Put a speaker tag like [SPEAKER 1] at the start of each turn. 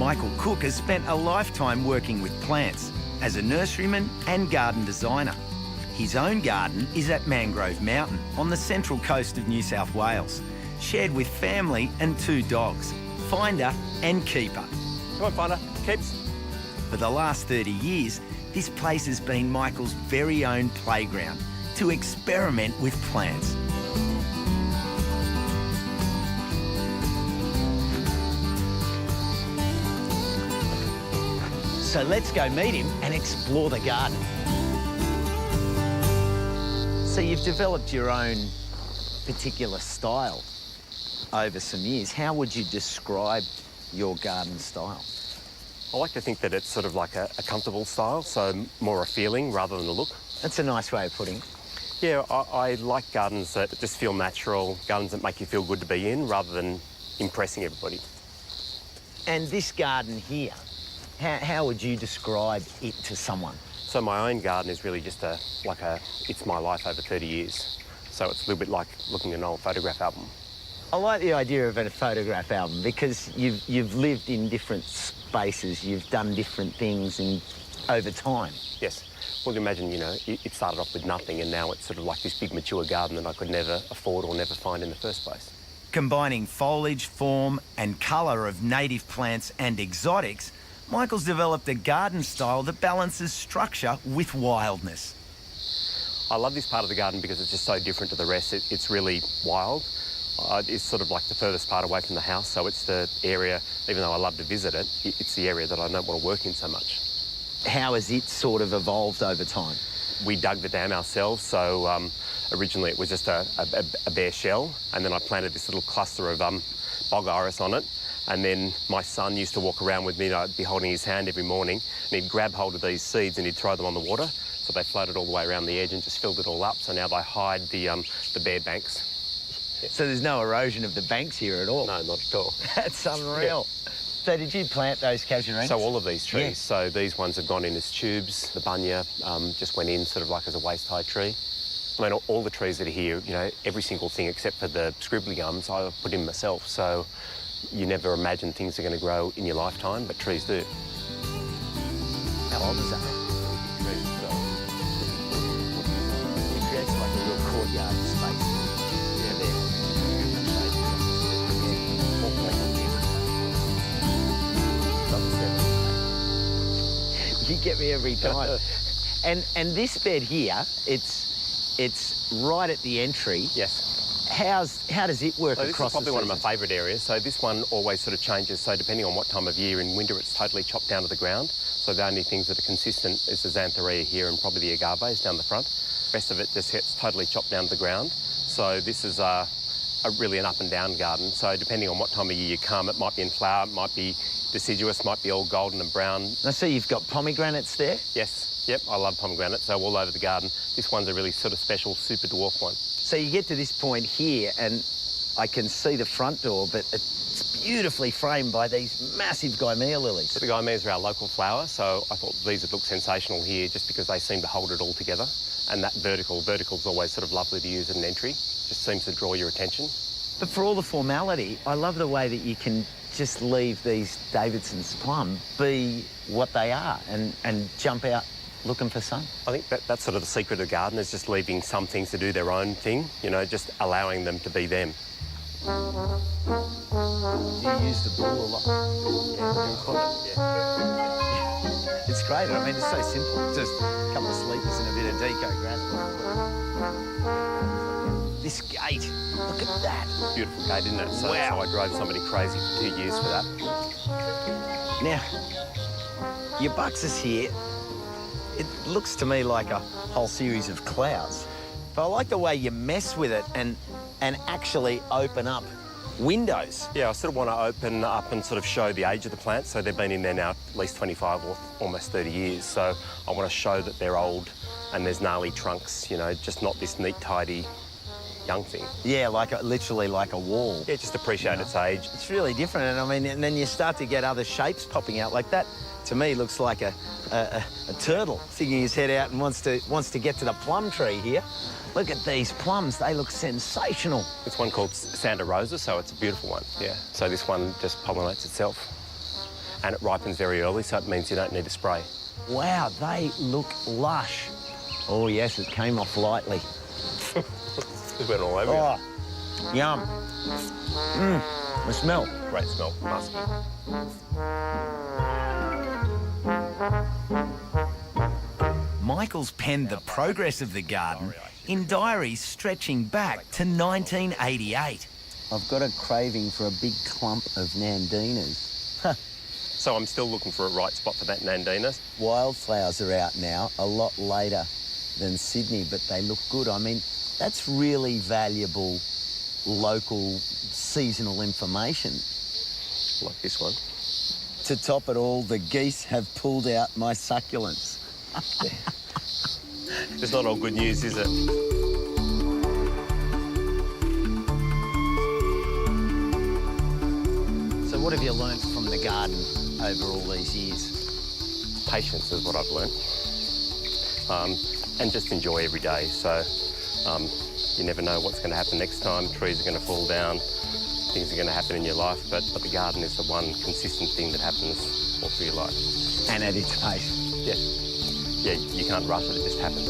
[SPEAKER 1] Michael Cooke has spent a lifetime working with plants as a nurseryman and garden designer. His own garden is at Mangrove Mountain on the central coast of New South Wales, shared with family and 2 dogs, Finder and Keeper.
[SPEAKER 2] Come on, Finder. Keeps.
[SPEAKER 1] For the last 30 years, this place has been Michael's very own playground to experiment with plants. So let's go meet him and explore the garden. So you've developed your own particular style over some years. How would you describe your garden style?
[SPEAKER 2] I like to think that it's sort of like a comfortable style, so more a feeling rather than a look.
[SPEAKER 1] That's a nice way of putting it.
[SPEAKER 2] Yeah, I like gardens that just feel natural, gardens that make you feel good to be in rather than impressing everybody.
[SPEAKER 1] And this garden here, how would you describe it to someone?
[SPEAKER 2] So my own garden is really just it's my life over 30 years. So it's a little bit like looking at an old photograph album.
[SPEAKER 1] I like the idea of a photograph album because you've lived in different spaces, you've done different things over time.
[SPEAKER 2] Yes. Well, imagine, you know, it started off with nothing and now it's sort of like this big mature garden that I could never afford or never find in the first place.
[SPEAKER 1] Combining foliage, form and colour of native plants and exotics, Michael's developed a garden style that balances structure with wildness.
[SPEAKER 2] I love this part of the garden because it's just so different to the rest. It's really wild. It's sort of like the furthest part away from the house, so it's the area, even though I love to visit it, it's the area that I don't want to work in so much.
[SPEAKER 1] How has it sort of evolved over time?
[SPEAKER 2] We dug the dam ourselves, so originally it was just a bare shell, and then I planted this little cluster of bog iris on it. And then my son used to walk around with me, and I'd be holding his hand every morning, and he'd grab hold of these seeds and he'd throw them on the water. So they floated all the way around the edge and just filled it all up. So now they hide the bare banks. Yeah.
[SPEAKER 1] So there's no erosion of the banks here at all?
[SPEAKER 2] No, not at all.
[SPEAKER 1] That's unreal. Yeah. So did you plant those casuarinas?
[SPEAKER 2] So all of these trees.
[SPEAKER 1] Yeah.
[SPEAKER 2] So these ones have gone in as tubes. The bunya just went in sort of like as a waist-high tree. I mean, all the trees that are here, you know, every single thing except for the scribbly gums, I put in myself. So you never imagine things are going to grow in your lifetime, but trees do.
[SPEAKER 1] How old is that? It creates like a real courtyard space. Yeah, there. You get me every time. and this bed here, it's right at the entry.
[SPEAKER 2] Yes.
[SPEAKER 1] How does it work across the season?
[SPEAKER 2] This is probably one of my favourite areas. So this one always sort of changes. So depending on what time of year, in winter it's totally chopped down to the ground. So the only things that are consistent is the xanthorrhea here and probably the agaves down the front. The rest of it just gets totally chopped down to the ground. So this is really an up and down garden. So depending on what time of year you come, it might be in flower, it might be deciduous, might be all golden and brown.
[SPEAKER 1] I see you've got pomegranates there.
[SPEAKER 2] Yes, yep, I love pomegranates, so all over the garden. This one's a really sort of special super dwarf one.
[SPEAKER 1] So you get to this point here and I can see the front door, but it's beautifully framed by these massive Gymea lilies.
[SPEAKER 2] So the Gymeas are our local flower, so I thought these would look sensational here just because they seem to hold it all together. And that vertical's always sort of lovely to use at an entry. Just seems to draw your attention.
[SPEAKER 1] But for all the formality, I love the way that you can just leave these Davidson's plum be what they are and jump out looking for sun.
[SPEAKER 2] I think that's sort of the secret of the garden, is just leaving some things to do their own thing, you know, just allowing them to be them.
[SPEAKER 1] Do you use the bull a lot? Yeah. It's great. I mean, it's so simple. Just a couple of sleepers and a bit of deco granite. This gate, look at that.
[SPEAKER 2] Beautiful gate, isn't it? So,
[SPEAKER 1] wow.
[SPEAKER 2] So I drove somebody crazy for 2 years for that.
[SPEAKER 1] Now, your buxus here, it looks to me like a whole series of clouds. But I like the way you mess with it and actually open up windows.
[SPEAKER 2] Yeah, I sort of want to open up and sort of show the age of the plants. So they've been in there now at least 25 or almost 30 years. So I want to show that they're old and there's gnarly trunks, you know, just not this neat, tidy young thing.
[SPEAKER 1] Yeah, literally like a wall.
[SPEAKER 2] Yeah, just appreciate its age.
[SPEAKER 1] It's really different, and I mean, and then you start to get other shapes popping out like that. To me, looks like a turtle sticking his head out and wants to get to the plum tree here. Look at these plums; they look sensational.
[SPEAKER 2] It's one called Santa Rosa, so it's a beautiful one. Yeah. So this one just pollinates itself. and it ripens very early, so it means you don't need a spray.
[SPEAKER 1] Wow, they look lush. Oh, yes, it came off lightly.
[SPEAKER 2] It went all over you.
[SPEAKER 1] Oh, yum. The smell.
[SPEAKER 2] Great smell, musky.
[SPEAKER 1] Michael's penned the progress of the garden in diaries stretching back to 1988. I've got a craving for a big clump of nandinas.
[SPEAKER 2] So I'm still looking for a right spot for that nandina.
[SPEAKER 1] Wildflowers are out now, a lot later than Sydney, but they look good. I mean, that's really valuable local seasonal information.
[SPEAKER 2] Like this one.
[SPEAKER 1] To top it all, the geese have pulled out my succulents.
[SPEAKER 2] It's not all good news, is it?
[SPEAKER 1] So what have you learnt from the garden over all these years?
[SPEAKER 2] Patience is what I've learnt. And just enjoy every day. So you never know what's going to happen next time. Trees are going to fall down, things are going to happen in your life, but the garden is the one consistent thing that happens all through your life.
[SPEAKER 1] And at its pace.
[SPEAKER 2] Yeah. Yeah, you can't rush it, it just happens.